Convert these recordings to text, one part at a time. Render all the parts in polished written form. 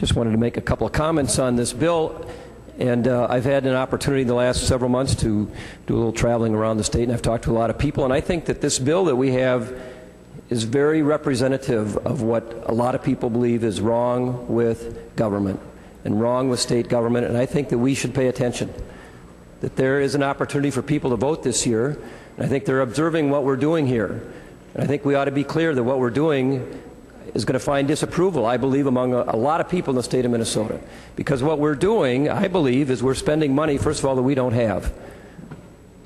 Just wanted to make a couple of comments on this bill. And I've had an opportunity in the last several months to do a little traveling around the state, and I've talked to a lot of people, and I think that this bill that we have is very representative of what a lot of people believe is wrong with government and wrong with state government, and I think that we should pay attention, that there is an opportunity for people to vote this year, and I think they're observing what we're doing here. And I think we ought to be clear that what we're doing is going to find disapproval, I believe, among a lot of people in the state of Minnesota. Because what we're doing, I believe, is we're spending money, first of all, that we don't have.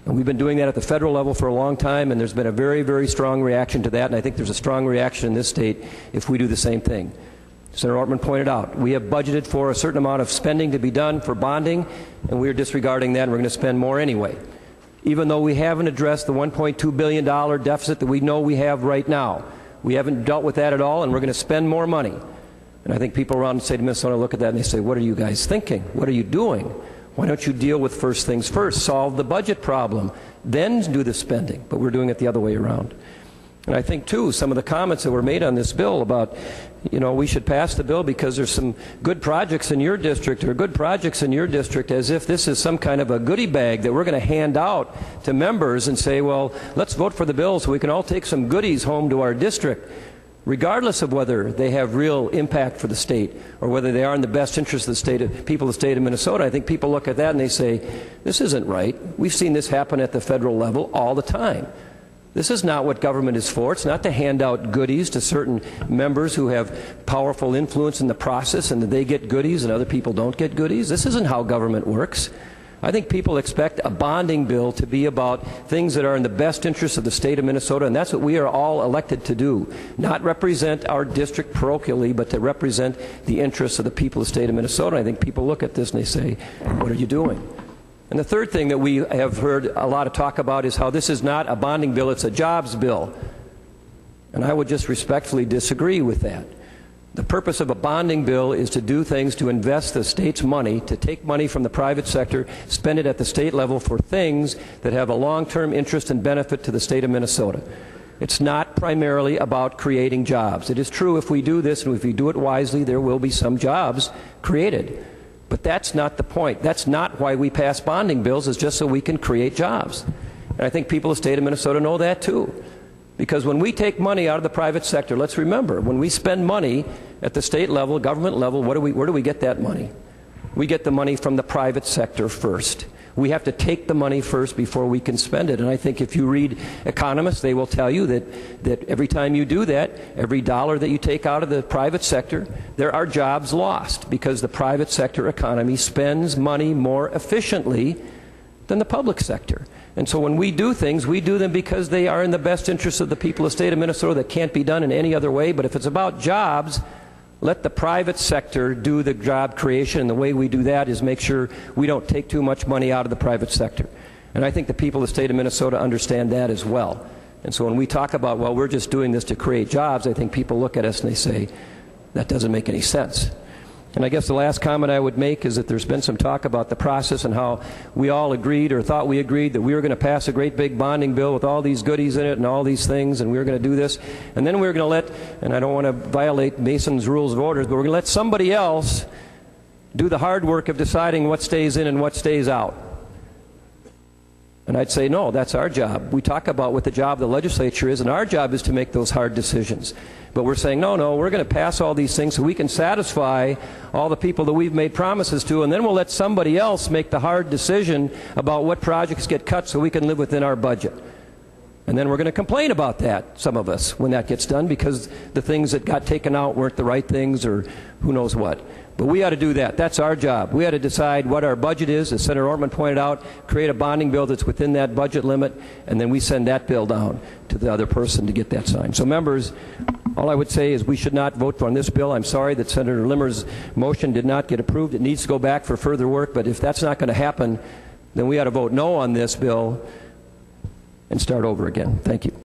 And we've been doing that at the federal level for a long time, and there's been a very, very strong reaction to that, and I think there's a strong reaction in this state if we do the same thing. Senator Ortman pointed out, we have budgeted for a certain amount of spending to be done for bonding, and we're disregarding that, and we're going to spend more anyway. Even though we haven't addressed the $1.2 billion deficit that we know we have right now. We haven't dealt with that at all, and we're going to spend more money. And I think people around the state of Minnesota look at that and they say, what are you guys thinking? What are you doing? Why don't you deal with first things first? Solve the budget problem, then do the spending. But we're doing it the other way around. And I think, too, some of the comments that were made on this bill about, you know, we should pass the bill because there's some good projects in your district or good projects in your district, as if this is some kind of a goodie bag that we're going to hand out to members and say, well, let's vote for the bill so we can all take some goodies home to our district, regardless of whether they have real impact for the state or whether they are in the best interest of the state, people of the state of Minnesota. I think people look at that and they say, this isn't right. We've seen this happen at the federal level all the time. This is not what government is for. It's not to hand out goodies to certain members who have powerful influence in the process and that they get goodies and other people don't get goodies. This isn't how government works. I think people expect a bonding bill to be about things that are in the best interest of the state of Minnesota, and that's what we are all elected to do. Not represent our district parochially, but to represent the interests of the people of the state of Minnesota. I think people look at this and they say, what are you doing? And the third thing that we have heard a lot of talk about is how this is not a bonding bill, it's a jobs bill. And I would just respectfully disagree with that. The purpose of a bonding bill is to do things to invest the state's money, to take money from the private sector, spend it at the state level for things that have a long-term interest and benefit to the state of Minnesota. It's not primarily about creating jobs. It is true if we do this and if we do it wisely, there will be some jobs created. But that's not the point. That's not why we pass bonding bills, is just so we can create jobs. And I think people of the state of Minnesota know that too. Because when we take money out of the private sector, let's remember, when we spend money at the state level, government level, where do we get that money? We get the money from the private sector first. We have to take the money first before we can spend it. And I think if you read economists, they will tell you that every time you do that, every dollar that you take out of the private sector, there are jobs lost because the private sector economy spends money more efficiently than the public sector. And so when we do things, we do them because they are in the best interest of the people of the state of Minnesota. That can't be done in any other way. But if it's about jobs, let the private sector do the job creation, and the way we do that is make sure we don't take too much money out of the private sector. And I think the people of the state of Minnesota understand that as well. And so when we talk about, well, we're just doing this to create jobs, I think people look at us and they say, that doesn't make any sense. And I guess the last comment I would make is that there's been some talk about the process and how we all agreed or thought we agreed that we were going to pass a great big bonding bill with all these goodies in it and all these things, and we were going to do this. And then we were going to let, and I don't want to violate Mason's rules of orders, but we're going to let somebody else do the hard work of deciding what stays in and what stays out. And I'd say, no, that's our job. We talk about what the job of the legislature is, and our job is to make those hard decisions. But we're saying, no, we're going to pass all these things so we can satisfy all the people that we've made promises to, and then we'll let somebody else make the hard decision about what projects get cut so we can live within our budget. And then we're going to complain about that, some of us, when that gets done, because the things that got taken out weren't the right things or who knows what. But we ought to do that. That's our job. We ought to decide what our budget is, as Senator Ortman pointed out, create a bonding bill that's within that budget limit, and then we send that bill down to the other person to get that signed. So members, all I would say is we should not vote on this bill. I'm sorry that Senator Limmer's motion did not get approved. It needs to go back for further work, but if that's not going to happen, then we ought to vote no on this bill and start over again. Thank you.